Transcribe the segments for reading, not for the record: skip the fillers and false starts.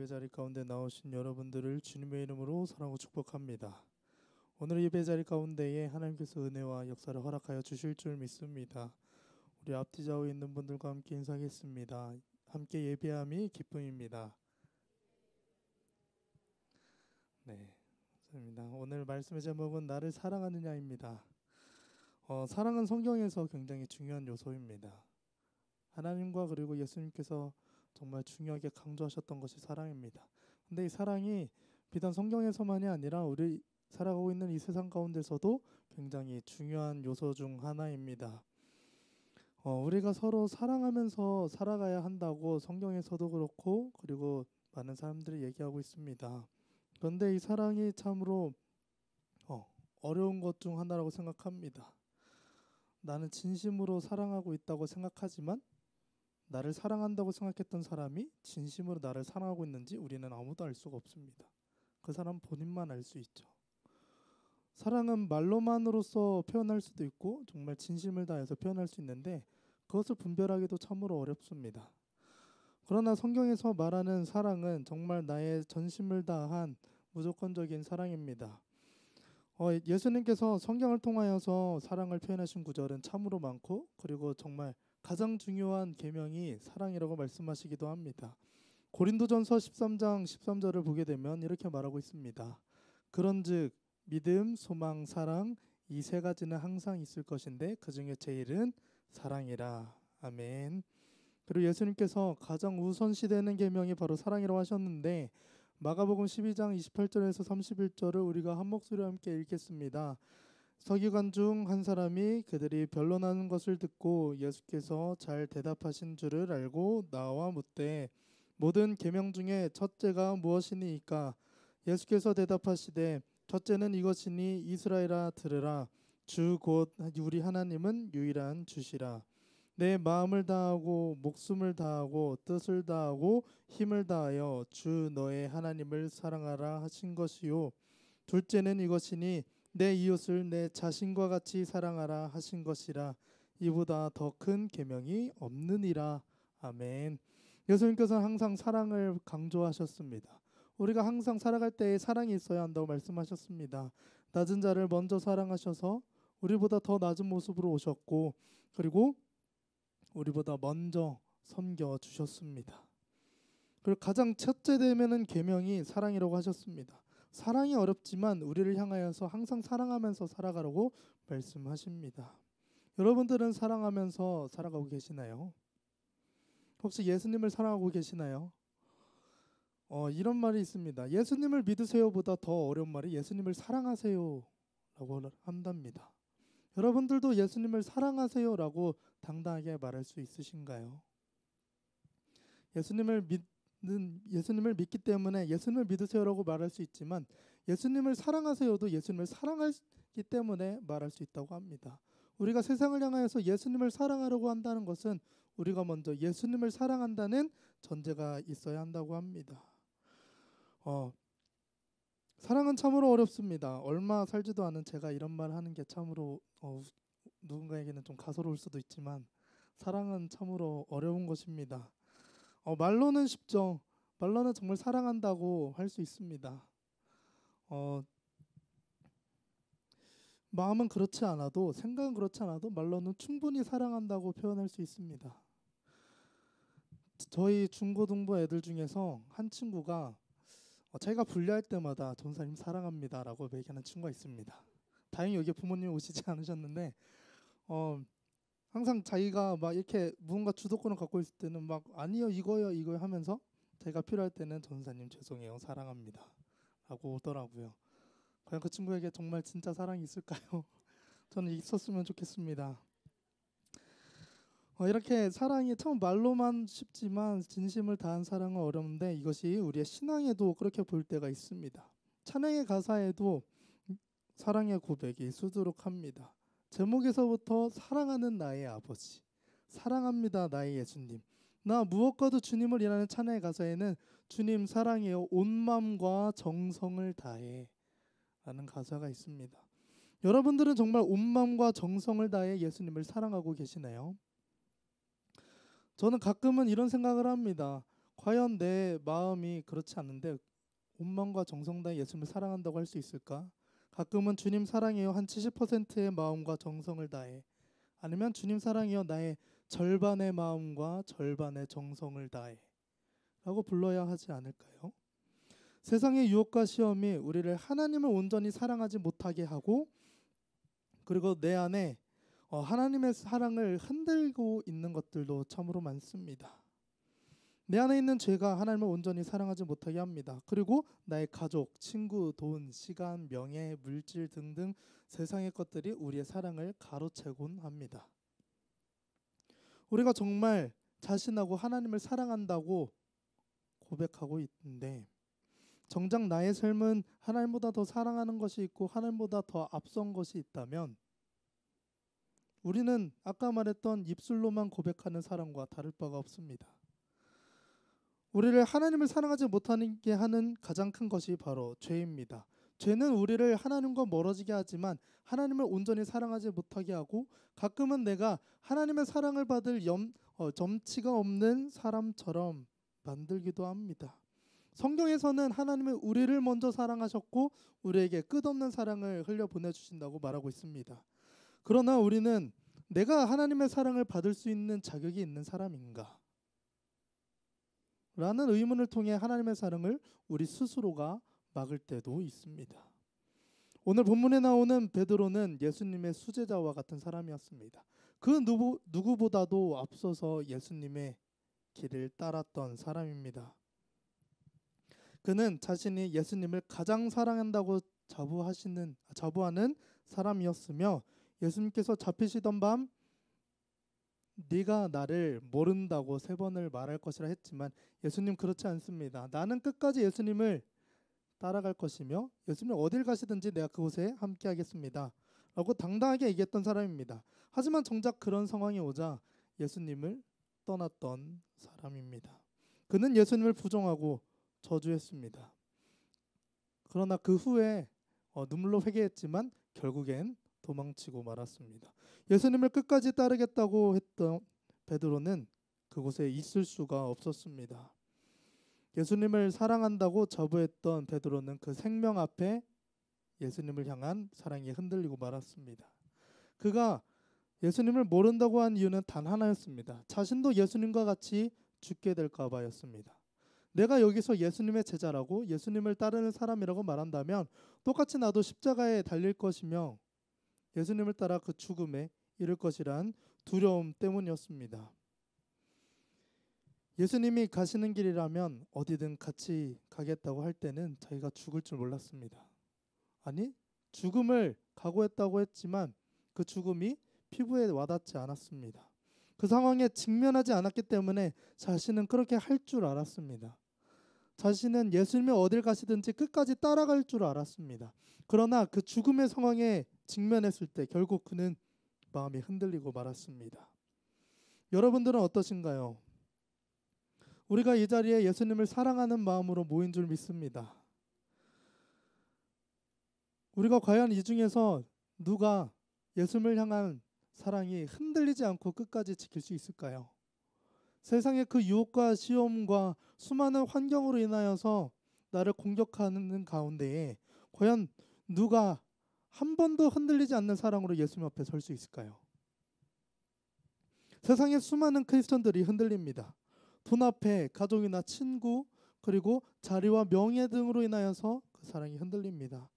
예배자리 가운데 나오신 여러분들을 주님의 이름으로 사랑하고 축복합니다. 오늘 예배자리 가운데에 하나님께서 은혜와 역사를 허락하여 주실 줄 믿습니다. 우리 앞뒤 좌우에 있는 분들과 함께 인사하겠습니다. 함께 예배함이 기쁨입니다. 네, 감사합니다. 오늘 말씀의 제목은 나를 사랑하느냐입니다. 사랑은 성경에서 굉장히 중요한 요소입니다. 하나님과 그리고 예수님께서 정말 중요하게 강조하셨던 것이 사랑입니다. 근데 이 사랑이 비단 성경에서만이 아니라 우리 살아가고 있는 이 세상 가운데서도 굉장히 중요한 요소 중 하나입니다. 우리가 서로 사랑하면서 살아가야 한다고 성경에서도 그렇고 그리고 많은 사람들이 얘기하고 있습니다. 그런데 이 사랑이 참으로 어려운 것 중 하나라고 생각합니다. 나는 진심으로 사랑하고 있다고 생각하지만 나를 사랑한다고 생각했던 사람이 진심으로 나를 사랑하고 있는지 우리는 아무도 알 수가 없습니다. 그 사람 본인만 알 수 있죠. 사랑은 말로만으로서 표현할 수도 있고 정말 진심을 다해서 표현할 수 있는데 그것을 분별하기도 참으로 어렵습니다. 그러나 성경에서 말하는 사랑은 정말 나의 전심을 다한 무조건적인 사랑입니다. 예수님께서 성경을 통하여서 사랑을 표현하신 구절은 참으로 많고 그리고 정말 가장 중요한 계명이 사랑이라고 말씀하시기도 합니다. 고린도전서 13장 13절을 보게 되면 이렇게 말하고 있습니다. 그런즉 믿음, 소망, 사랑 이 세 가지는 항상 있을 것인데 그 중에 제일은 사랑이라. 아멘. 그리고 예수님께서 가장 우선시되는 계명이 바로 사랑이라고 하셨는데 마가복음 12장 28절에서 31절을 우리가 한 목소리와 함께 읽겠습니다. 서기관 중 한 사람이 그들이 변론하는 것을 듣고 예수께서 잘 대답하신 줄을 알고 나와 묻되 모든 계명 중에 첫째가 무엇이니이까? 예수께서 대답하시되 첫째는 이것이니 이스라엘아 들으라. 주 곧 우리 하나님은 유일한 주시라. 내 마음을 다하고 목숨을 다하고 뜻을 다하고 힘을 다하여 주 너의 하나님을 사랑하라 하신 것이요. 둘째는 이것이니 내 이웃을 내 자신과 같이 사랑하라 하신 것이라. 이보다 더 큰 계명이 없느니라. 아멘. 예수님께서는 항상 사랑을 강조하셨습니다. 우리가 항상 살아갈 때에 사랑이 있어야 한다고 말씀하셨습니다. 낮은 자를 먼저 사랑하셔서 우리보다 더 낮은 모습으로 오셨고 그리고 우리보다 먼저 섬겨 주셨습니다. 그리고 가장 첫째 되면은 계명이 사랑이라고 하셨습니다. 사랑이 어렵지만 우리를 향하여서 항상 사랑하면서 살아가라고 말씀하십니다. 여러분들은 사랑하면서 살아가고 계시나요? 혹시 예수님을 사랑하고 계시나요? 이런 말이 있습니다. 예수님을 믿으세요보다 더 어려운 말이 예수님을 사랑하세요라고 한답니다. 여러분들도 예수님을 사랑하세요라고 당당하게 말할 수 있으신가요? 예수님을 믿기 때문에 예수님을 믿으세요라고 말할 수 있지만 예수님을 사랑하세요도 예수님을 사랑하기 때문에 말할 수 있다고 합니다. 우리가 세상을 향하여서 예수님을 사랑하려고 한다는 것은 우리가 먼저 예수님을 사랑한다는 전제가 있어야 한다고 합니다. 사랑은 참으로 어렵습니다. 얼마 살지도 않은 제가 이런 말 하는 게 참으로 누군가에게는 좀 가소로울 수도 있지만 사랑은 참으로 어려운 것입니다. 말로는 쉽죠. 말로는 정말 사랑한다고 할 수 있습니다. 마음은 그렇지 않아도 생각은 그렇지 않아도 말로는 충분히 사랑한다고 표현할 수 있습니다. 저희 중고등부 애들 중에서 한 친구가 자기가 분리할 때마다 전사님 사랑합니다라고 얘기하는 친구가 있습니다. 다행히 여기 부모님 오시지 않으셨는데 항상 자기가 막 이렇게 무언가 주도권을 갖고 있을 때는 막 아니요 이거요 하면서 자기가 필요할 때는 전사님 죄송해요 사랑합니다 라고 오더라고요. 과연 그 친구에게 정말 진짜 사랑이 있을까요? 저는 있었으면 좋겠습니다. 이렇게 사랑이 참 말로만 쉽지만 진심을 다한 사랑은 어려운데 이것이 우리의 신앙에도 그렇게 볼 때가 있습니다. 찬양의 가사에도 사랑의 고백이 수두룩합니다. 제목에서부터 사랑하는 나의 아버지, 사랑합니다 나의 예수님, 나 무엇과도 주님을 이라는 찬양의 가사에는 주님 사랑해요 온 마음과 정성을 다해 라는 가사가 있습니다. 여러분들은 정말 온 마음과 정성을 다해 예수님을 사랑하고 계시나요? 저는 가끔은 이런 생각을 합니다. 과연 내 마음이 그렇지 않은데 온 마음과 정성 다해 예수님을 사랑한다고 할 수 있을까? 가끔은 주님 사랑해요 한 70%의 마음과 정성을 다해, 아니면 주님 사랑해요 나의 절반의 마음과 절반의 정성을 다해 라고 불러야 하지 않을까요? 세상의 유혹과 시험이 우리를 하나님을 온전히 사랑하지 못하게 하고, 그리고 내 안에 하나님의 사랑을 흔들고 있는 것들도 참으로 많습니다. 내 안에 있는 죄가 하나님을 온전히 사랑하지 못하게 합니다. 그리고 나의 가족, 친구, 돈, 시간, 명예, 물질 등등 세상의 것들이 우리의 사랑을 가로채곤 합니다. 우리가 정말 자신하고 하나님을 사랑한다고 고백하고 있는데, 정작 나의 삶은 하나님보다 더 사랑하는 것이 있고 하나님보다 더 앞선 것이 있다면, 우리는 아까 말했던 입술로만 고백하는 사랑과 다를 바가 없습니다. 우리를 하나님을 사랑하지 못하게 하는 가장 큰 것이 바로 죄입니다. 죄는 우리를 하나님과 멀어지게 하지만 하나님을 온전히 사랑하지 못하게 하고, 가끔은 내가 하나님의 사랑을 받을 점치가 없는 사람처럼 만들기도 합니다. 성경에서는 하나님은 우리를 먼저 사랑하셨고 우리에게 끝없는 사랑을 흘려 보내주신다고 말하고 있습니다. 그러나 우리는 내가 하나님의 사랑을 받을 수 있는 자격이 있는 사람인가? 라는 의문을 통해 하나님의 사랑을 우리 스스로가 막을 때도 있습니다. 오늘 본문에 나오는 베드로는 예수님의 수제자와 같은 사람이었습니다. 그 누구보다도 앞서서 예수님의 길을 따랐던 사람입니다. 그는 자신이 예수님을 가장 사랑한다고 자부하는 사람이었으며, 예수님께서 잡히시던 밤 네가 나를 모른다고 3번을 말할 것이라 했지만 예수님 그렇지 않습니다. 나는 끝까지 예수님을 따라갈 것이며 예수님 어딜 가시든지 내가 그곳에 함께 하겠습니다 라고 당당하게 얘기했던 사람입니다. 하지만 정작 그런 상황이 오자 예수님을 떠났던 사람입니다. 그는 예수님을 부정하고 저주했습니다. 그러나 그 후에 눈물로 회개했지만 결국엔 도망치고 말았습니다. 예수님을 끝까지 따르겠다고 했던 베드로는 그곳에 있을 수가 없었습니다. 예수님을 사랑한다고 자부했던 베드로는 그 생명 앞에 예수님을 향한 사랑이 흔들리고 말았습니다. 그가 예수님을 모른다고 한 이유는 단 하나였습니다. 자신도 예수님과 같이 죽게 될까 봐였습니다. 내가 여기서 예수님의 제자라고 예수님을 따르는 사람이라고 말한다면 똑같이 나도 십자가에 달릴 것이며 예수님을 따라 그 죽음에 이를 것이란 두려움 때문이었습니다. 예수님이 가시는 길이라면 어디든 같이 가겠다고 할 때는 자기가 죽을 줄 몰랐습니다. 아니, 죽음을 각오했다고 했지만 그 죽음이 피부에 와닿지 않았습니다. 그 상황에 직면하지 않았기 때문에 자신은 그렇게 할 줄 알았습니다. 자신은 예수님이 어딜 가시든지 끝까지 따라갈 줄 알았습니다. 그러나 그 죽음의 상황에 직면했을 때 결국 그는 마음이 흔들리고 말았습니다. 여러분들은 어떠신가요? 우리가 이 자리에 예수님을 사랑하는 마음으로 모인 줄 믿습니다. 우리가 과연 이 중에서 누가 예수님을 향한 사랑이 흔들리지 않고 끝까지 지킬 수 있을까요? 세상의 그 유혹과 시험과 수많은 환경으로 인하여서 나를 공격하는 가운데에 과연 누가 한 번도 흔들리지 않는 사랑으로 예수님 앞에 설 수 있을까요? 세상의 수많은 크리스천들이 흔들립니다. 돈 앞에 가족이나 친구 그리고 자리와 명예 등으로 인하여서 그 사랑이 흔들립니다.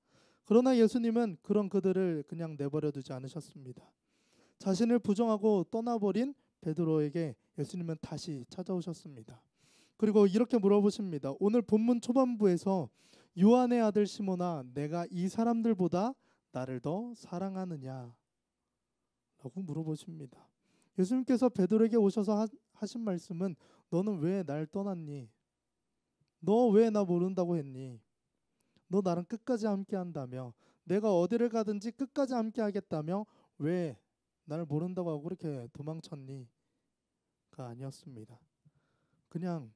그러나 예수님은 그런 그들을 그냥 내버려 두지 않으셨습니다. 자신을 부정하고 떠나버린 베드로에게 예수님은 다시 찾아오셨습니다. 그리고 이렇게 물어보십니다. 오늘 본문 초반부에서 요한의 아들 시몬아, 내가 이 사람들보다 나를 더 사랑하느냐? 라고 물어보십니다. 예수님께서 베드로에게 오셔서 하신 말씀은 너는 왜 날 떠났니? 너 왜 나 모른다고 했니? 너 나랑 끝까지 함께 한다며, 내가 어디를 가든지 끝까지 함께 하겠다며 왜 나를 모른다고 하고 그렇게 도망쳤니? 가 아니었습니다. 그냥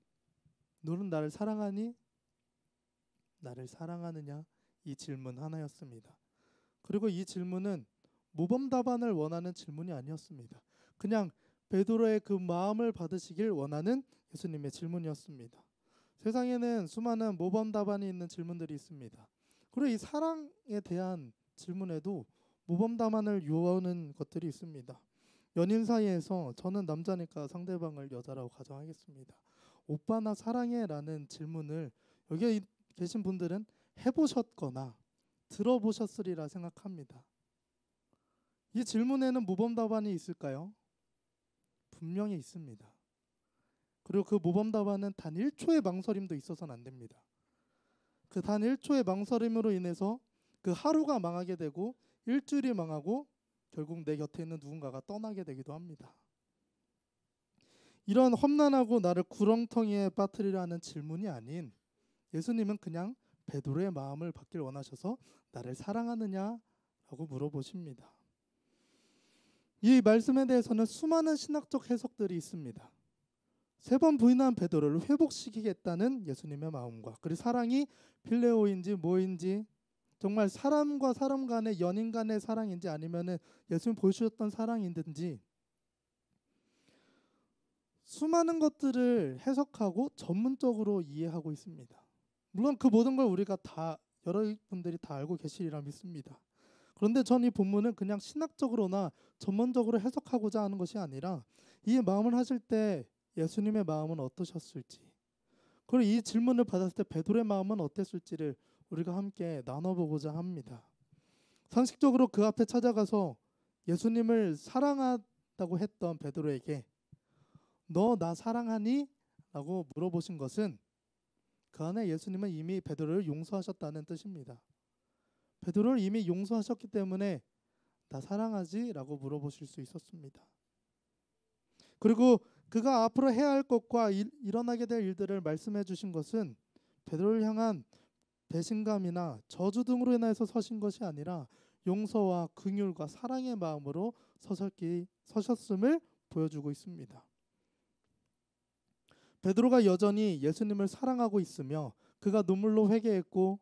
너는 나를 사랑하니? 나를 사랑하느냐? 이 질문 하나였습니다. 그리고 이 질문은 모범 답안을 원하는 질문이 아니었습니다. 그냥 베드로의 그 마음을 받으시길 원하는 예수님의 질문이었습니다. 세상에는 수많은 모범 답안이 있는 질문들이 있습니다. 그리고 이 사랑에 대한 질문에도 모범 답안을 요하는 것들이 있습니다. 연인 사이에서 저는 남자니까 상대방을 여자라고 가정하겠습니다. 오빠 나 사랑해? 라는 질문을 여기 계신 분들은 해보셨거나 들어보셨으리라 생각합니다. 이 질문에는 모범 답안이 있을까요? 분명히 있습니다. 그리고 그 모범 답안은 단 1초의 망설임도 있어서는 안 됩니다. 그 단 1초의 망설임으로 인해서 그 하루가 망하게 되고 일주일이 망하고 결국 내 곁에 있는 누군가가 떠나게 되기도 합니다. 이런 험난하고 나를 구렁텅이에 빠뜨리려 하는 질문이 아닌 예수님은 그냥 베드로의 마음을 받길 원하셔서 나를 사랑하느냐라고 물어보십니다. 이 말씀에 대해서는 수많은 신학적 해석들이 있습니다. 3번 부인한 베드로를 회복시키겠다는 예수님의 마음과 그리고 사랑이 필레오인지 뭐인지 정말 사람과 사람 간의 연인 간의 사랑인지 아니면은 예수님 보여주셨던 사랑인지 수많은 것들을 해석하고 전문적으로 이해하고 있습니다. 물론 그 모든 걸 우리가 다 여러분들이 다 알고 계시리라 믿습니다. 그런데 전 이 본문은 그냥 신학적으로나 전문적으로 해석하고자 하는 것이 아니라 이 마음을 하실 때 예수님의 마음은 어떠셨을지 그리고 이 질문을 받았을 때 베드로의 마음은 어땠을지를 우리가 함께 나눠보고자 합니다. 상식적으로 그 앞에 찾아가서 예수님을 사랑한다고 했던 베드로에게 너 나 사랑하니? 라고 물어보신 것은 그 안에 예수님은 이미 베드로를 용서하셨다는 뜻입니다. 베드로를 이미 용서하셨기 때문에 나 사랑하지? 라고 물어보실 수 있었습니다. 그리고 그가 앞으로 해야 할 것과 일어나게 될 일들을 말씀해 주신 것은 베드로를 향한 배신감이나 저주 등으로 인해서 서신 것이 아니라 용서와 긍휼과 사랑의 마음으로 서셨음을 보여주고 있습니다. 베드로가 여전히 예수님을 사랑하고 있으며 그가 눈물로 회개했고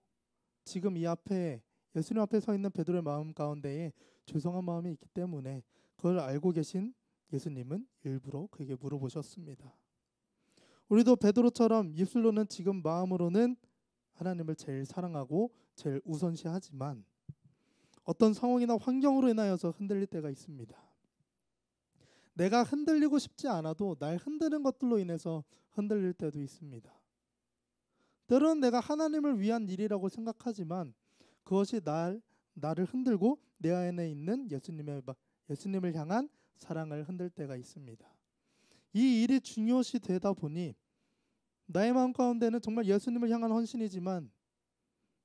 지금 이 앞에 예수님 앞에 서 있는 베드로의 마음 가운데에 죄송한 마음이 있기 때문에 그걸 알고 계신 예수님은 일부러 그에게 물어보셨습니다. 우리도 베드로처럼 입술로는 지금 마음으로는 하나님을 제일 사랑하고 제일 우선시하지만 어떤 상황이나 환경으로 인하여서 흔들릴 때가 있습니다. 내가 흔들리고 싶지 않아도 날 흔드는 것들로 인해서 흔들릴 때도 있습니다. 때로는 내가 하나님을 위한 일이라고 생각하지만 그것이 나를 흔들고 내 안에 있는 예수님을 향한 사랑을 흔들 때가 있습니다. 이 일이 중요시 되다 보니 나의 마음 가운데는 정말 예수님을 향한 헌신이지만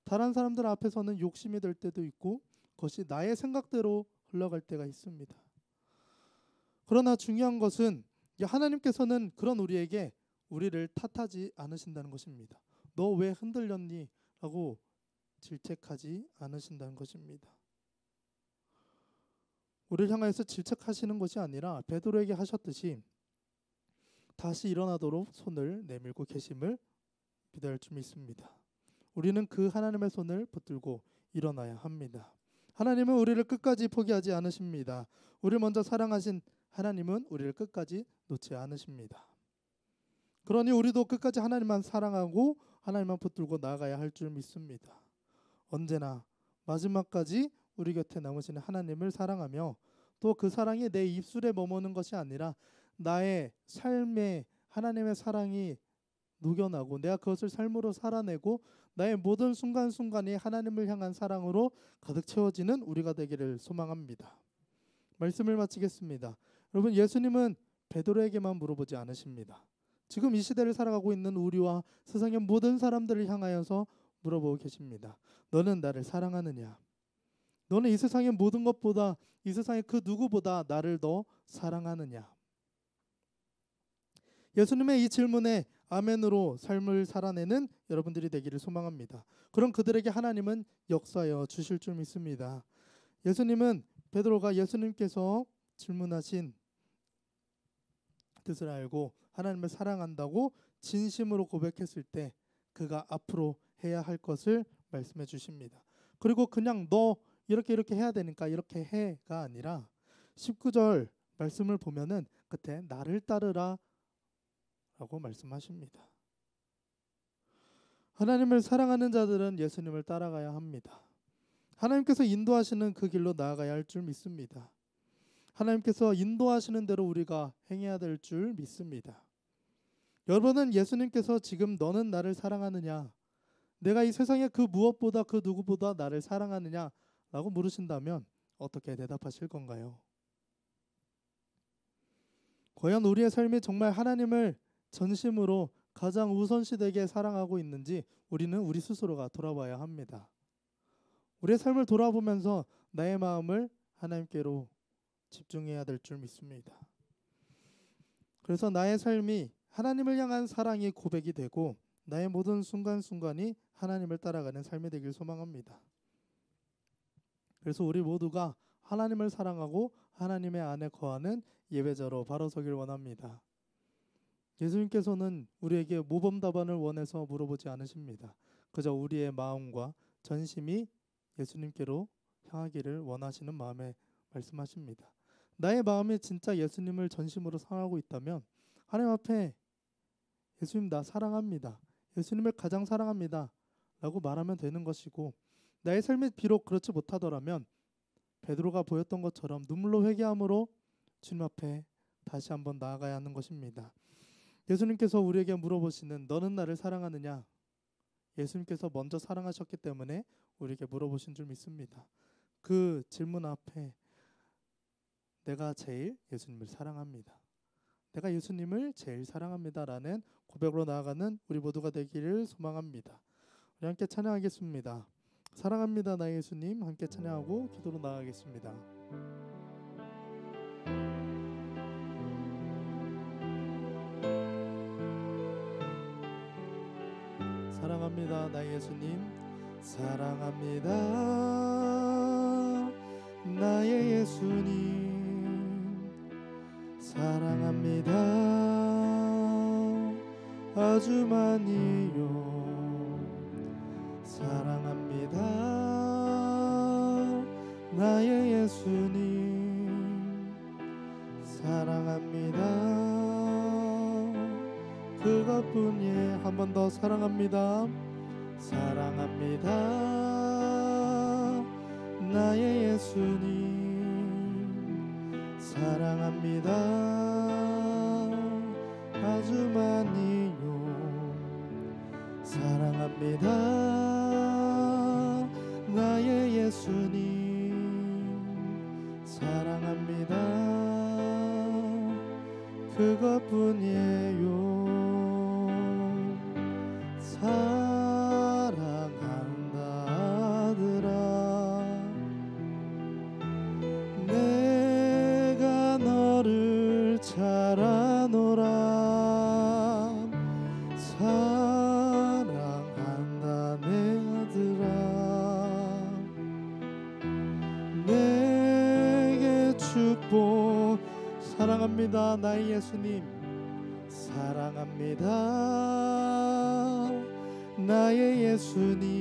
다른 사람들 앞에서는 욕심이 될 때도 있고 그것이 나의 생각대로 흘러갈 때가 있습니다. 그러나 중요한 것은 하나님께서는 그런 우리를 탓하지 않으신다는 것입니다. 너 왜 흔들렸니? 라고 질책하지 않으신다는 것입니다. 우리를 향해서 질책하시는 것이 아니라 베드로에게 하셨듯이 다시 일어나도록 손을 내밀고 계심을 믿어야 할 줄 믿습니다. 우리는 그 하나님의 손을 붙들고 일어나야 합니다. 하나님은 우리를 끝까지 포기하지 않으십니다. 우리를 먼저 사랑하신 하나님은 우리를 끝까지 놓지 않으십니다. 그러니 우리도 끝까지 하나님만 사랑하고 하나님만 붙들고 나아가야 할 줄 믿습니다. 언제나 마지막까지 우리 곁에 남으시는 하나님을 사랑하며 또 그 사랑이 내 입술에 머무는 것이 아니라 나의 삶에 하나님의 사랑이 녹여나고 내가 그것을 삶으로 살아내고 나의 모든 순간순간이 하나님을 향한 사랑으로 가득 채워지는 우리가 되기를 소망합니다. 말씀을 마치겠습니다. 여러분, 예수님은 베드로에게만 물어보지 않으십니다. 지금 이 시대를 살아가고 있는 우리와 세상의 모든 사람들을 향하여서 물어보고 계십니다. 너는 나를 사랑하느냐? 너는 이 세상의 모든 것보다 이 세상의 그 누구보다 나를 더 사랑하느냐? 예수님의 이 질문에 아멘으로 삶을 살아내는 여러분들이 되기를 소망합니다. 그럼 그들에게 하나님은 역사하여 주실 줄 믿습니다. 예수님은 베드로가 예수님께서 질문하신 뜻을 알고 하나님을 사랑한다고 진심으로 고백했을 때 그가 앞으로 해야 할 것을 말씀해 주십니다. 그리고 그냥 너 이렇게 해야 되니까 이렇게 해가 아니라 19절 말씀을 보면은 끝에 나를 따르라 라고 말씀하십니다. 하나님을 사랑하는 자들은 예수님을 따라가야 합니다. 하나님께서 인도하시는 그 길로 나아가야 할 줄 믿습니다. 하나님께서 인도하시는 대로 우리가 행해야 될 줄 믿습니다. 여러분은 예수님께서 지금 너는 나를 사랑하느냐, 내가 이 세상의 그 무엇보다 그 누구보다 나를 사랑하느냐 라고 물으신다면 어떻게 대답하실 건가요? 과연 우리의 삶이 정말 하나님을 전심으로 가장 우선시되게 사랑하고 있는지 우리는 우리 스스로가 돌아봐야 합니다. 우리의 삶을 돌아보면서 나의 마음을 하나님께로 집중해야 될 줄 믿습니다. 그래서 나의 삶이 하나님을 향한 사랑이 고백이 되고 나의 모든 순간순간이 하나님을 따라가는 삶이 되길 소망합니다. 그래서 우리 모두가 하나님을 사랑하고 하나님의 안에 거하는 예배자로 바로 서길 원합니다. 예수님께서는 우리에게 모범 답안을 원해서 물어보지 않으십니다. 그저 우리의 마음과 전심이 예수님께로 향하기를 원하시는 마음에 말씀하십니다. 나의 마음이 진짜 예수님을 전심으로 사랑하고 있다면 하나님 앞에 예수님 나 사랑합니다. 예수님을 가장 사랑합니다. 라고 말하면 되는 것이고, 나의 삶이 비록 그렇지 못하더라면 베드로가 보였던 것처럼 눈물로 회개함으로 주님 앞에 다시 한번 나아가야 하는 것입니다. 예수님께서 우리에게 물어보시는 너는 나를 사랑하느냐? 예수님께서 먼저 사랑하셨기 때문에 우리에게 물어보신 줄 믿습니다. 그 질문 앞에 내가 제일 예수님을 사랑합니다. 내가 예수님을 제일 사랑합니다 라는 고백으로 나아가는 우리 모두가 되기를 소망합니다. 우리 함께 찬양하겠습니다. 사랑합니다 나의 예수님. 함께 찬양하고 기도로 나아가겠습니다. 사랑합니다 나의 예수님. 사랑합니다 나의 예수님. 사랑합니다 아주 많이요. 사랑합니다 나의 예수님. 사랑합니다 그것뿐이에요. 한 번 더 사랑합니다. 사랑합니다 나의 예수님. 사랑합니다 아주 많이요. 사랑합니다 나의 예수님. 사랑합니다 그것뿐이에요. 사랑한다 아들아 내가 너를 잘 아노라. 사랑한다 내 아들아 내게 축복. 사랑합니다 나의 예수님. 사랑합니다 나의 예수님.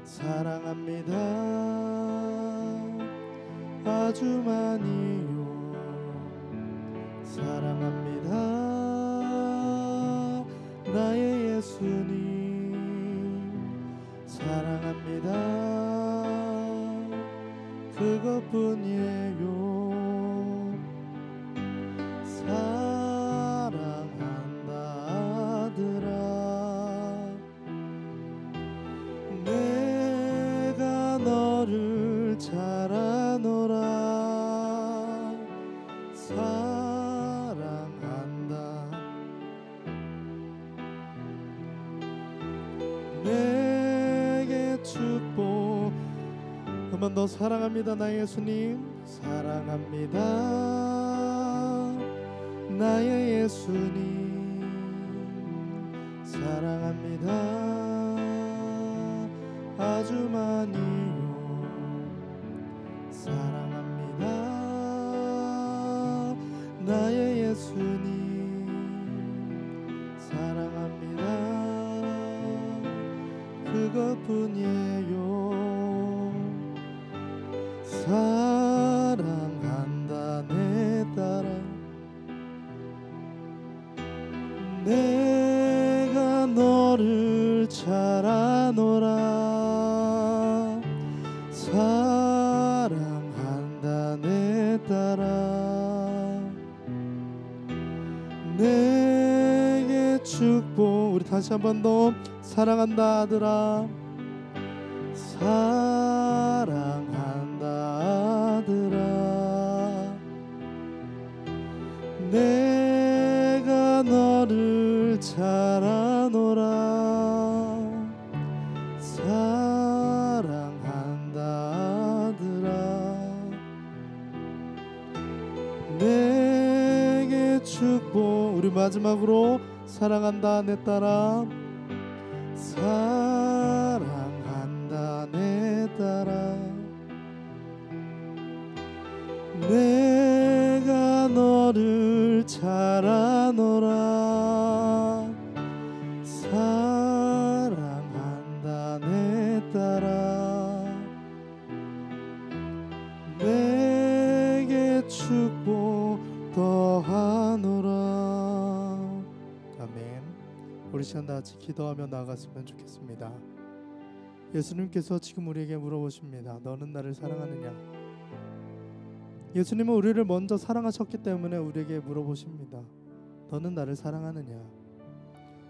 사랑합니다 아주 많이요. 사랑합니다 나의 예수님. 사랑합니다 그것뿐이에요. 사랑한다 아들아 내가 너를 잘 아노라. 사랑한다 내게 축복. 한 번 더 사랑합니다 나의 예수님. 사랑합니다 나의 예수님. 사랑합니다 아주 많이요. 사랑합니다 나의 예수님. 사랑합니다 그것뿐이에요. 사랑한다 내 딸아 우리 다시 한 번 더 사랑한다 아들아, 사랑한다 아들아, 내가 너를 잘 아노라, 사랑한다 아들아, 내게 축복. 우리 마지막으로 사랑한다 내 딸아, 사랑한다 내 딸아, 내가 너를 잘 아노라, 사랑한다 내 딸아, 내게 축복 더하노라. 아멘. 우리 시간 다 같이 기도하며 나아갔으면 좋겠습니다. 예수님께서 지금 우리에게 물어보십니다. 너는 나를 사랑하느냐? 예수님은 우리를 먼저 사랑하셨기 때문에 우리에게 물어보십니다. 너는 나를 사랑하느냐?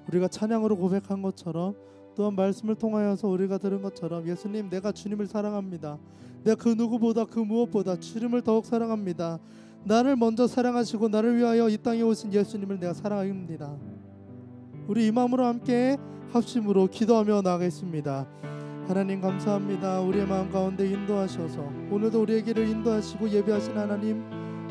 우리가 찬양으로 고백한 것처럼, 또한 말씀을 통하여서 우리가 들은 것처럼, 예수님, 내가 주님을 사랑합니다. 내가 그 누구보다 그 무엇보다 주님을 더욱 사랑합니다. 나를 먼저 사랑하시고 나를 위하여 이 땅에 오신 예수님을 내가 사랑합니다. 우리 이 마음으로 함께 합심으로 기도하며 나가겠습니다. 하나님 감사합니다. 우리의 마음 가운데 인도하셔서 오늘도 우리의 길을 인도하시고 예배하신 하나님,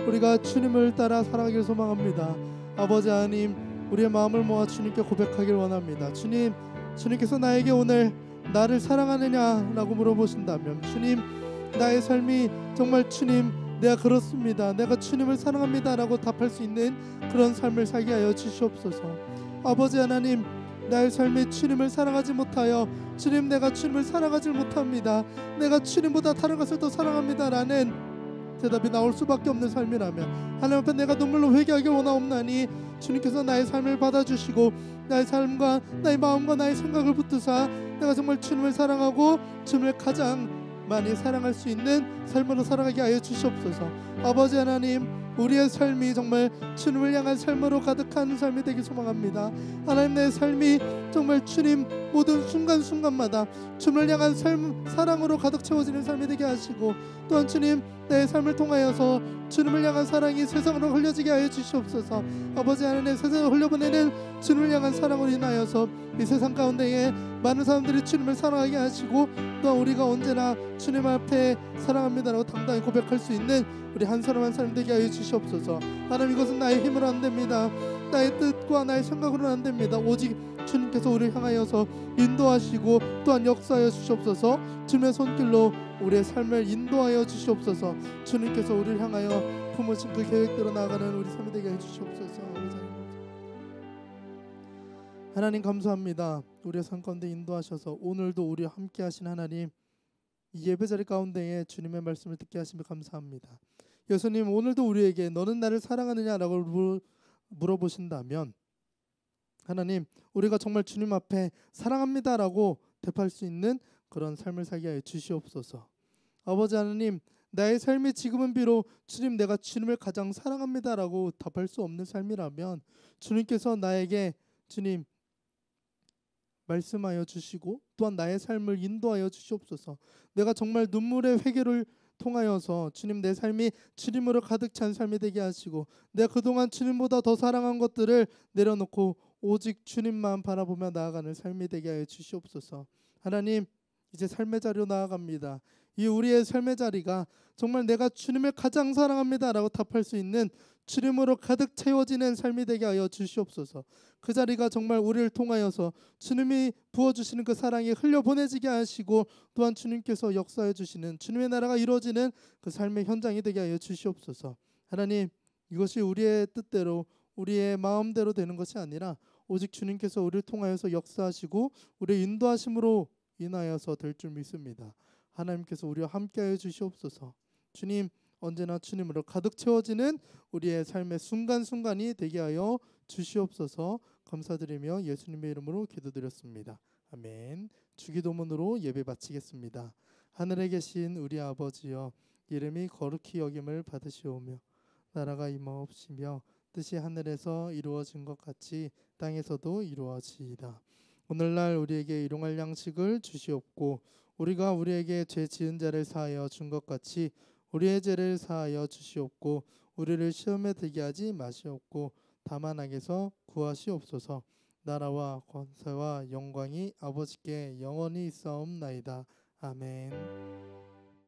우리가 주님을 따라 살아가길 소망합니다. 아버지 하나님, 우리의 마음을 모아 주님께 고백하길 원합니다. 주님, 주님께서 나에게 오늘 나를 사랑하느냐라고 물어보신다면, 주님, 나의 삶이 정말 주님, 내가 그렇습니다, 내가 주님을 사랑합니다 라고 답할 수 있는 그런 삶을 살게 하여 주시옵소서. 아버지 하나님, 나의 삶에 주님을 사랑하지 못하여, 주님, 내가 주님을 사랑하지 못합니다, 내가 주님보다 다른 것을 더 사랑합니다 라는 대답이 나올 수밖에 없는 삶이라면, 하나님 앞에 내가 눈물로 회개하길 원하옵나니 주님께서 나의 삶을 받아주시고 나의 삶과 나의 마음과 나의 생각을 붙드사 내가 정말 주님을 사랑하고 주님을 가장 많이 사랑할 수 있는 삶으로 살아가게 하여 주시옵소서. 아버지 하나님, 우리의 삶이 정말 주님을 향한 삶으로 가득한 삶이 되길 소망합니다. 하나님, 내 삶이 정말 주님 모든 순간순간마다 주님을 향한 삶, 사랑으로 가득 채워지는 삶이 되게 하시고, 또한 주님, 내 삶을 통하여서 주님을 향한 사랑이 세상으로 흘려지게 하여 주시옵소서. 아버지 하나님, 세상을 흘려보내는 주님을 향한 사랑으로 인하여서 이 세상 가운데에 많은 사람들이 주님을 사랑하게 하시고, 또한 우리가 언제나 주님 앞에 사랑합니다라고 당당히 고백할 수 있는 우리 한 사람 한 사람 되게 하여 주시옵소서. 하나님, 이것은 나의 힘으로 안 됩니다. 나의 뜻과 나의 생각으로는 안 됩니다. 오직 주님께서 우리를 향하여서 인도하시고 또한 역사하여 주시옵소서. 주님의 손길로 우리의 삶을 인도하여 주시옵소서. 주님께서 우리를 향하여 품으신 그 계획대로 나아가는 우리 삶이 되게 해 주시옵소서. 하나님 감사합니다. 우리의 삶 가운데 인도하셔서 오늘도 우리와 함께 하신 하나님, 이 예배자리 가운데에 주님의 말씀을 듣게 하시며 감사합니다. 예수님, 오늘도 우리에게 너는 나를 사랑하느냐라고 물어보신다면, 하나님, 우리가 정말 주님 앞에 사랑합니다라고 대답할 수 있는 그런 삶을 살게 하여 주시옵소서. 아버지 하나님, 나의 삶이 지금은 비록 주님, 내가 주님을 가장 사랑합니다라고 답할 수 없는 삶이라면, 주님께서 나에게 주님 말씀하여 주시고 또한 나의 삶을 인도하여 주시옵소서. 내가 정말 눈물의 회개를 통하여서 주님, 내 삶이 주님으로 가득 찬 삶이 되게 하시고, 내가 그동안 주님보다 더 사랑한 것들을 내려놓고 오직 주님만 바라보며 나아가는 삶이 되게 하여 주시옵소서. 하나님, 이제 삶의 자리로 나아갑니다. 이 우리의 삶의 자리가 정말 내가 주님을 가장 사랑합니다라고 답할 수 있는 주님으로 가득 채워지는 삶이 되게 하여 주시옵소서. 그 자리가 정말 우리를 통하여서 주님이 부어주시는 그 사랑이 흘려보내지게 하시고, 또한 주님께서 역사해 주시는 주님의 나라가 이루어지는 그 삶의 현장이 되게 하여 주시옵소서. 하나님, 이것이 우리의 뜻대로 우리의 마음대로 되는 것이 아니라 오직 주님께서 우리를 통하여서 역사하시고 우리의 인도하심으로 인하여서 될 줄 믿습니다. 하나님께서 우리와 함께하여 주시옵소서. 주님, 언제나 주님으로 가득 채워지는 우리의 삶의 순간순간이 되게 하여 주시옵소서. 감사드리며 예수님의 이름으로 기도드렸습니다. 아멘. 주기도문으로 예배 마치겠습니다. 하늘에 계신 우리 아버지여, 이름이 거룩히 여김을 받으시오며 나라가 임하옵시며 뜻이 하늘에서 이루어진 것 같이 땅에서도 이루어지이다. 오늘날 우리에게 일용할 양식을 주시옵고 우리가 우리에게 죄 지은 자를 사하여 준 것 같이 우리의 죄를 사하여 주시옵고 우리를 시험에 들게 하지 마시옵고 다만 악에서 구하시옵소서. 나라와 권세와 영광이 아버지께 영원히 있사옵나이다. 아멘.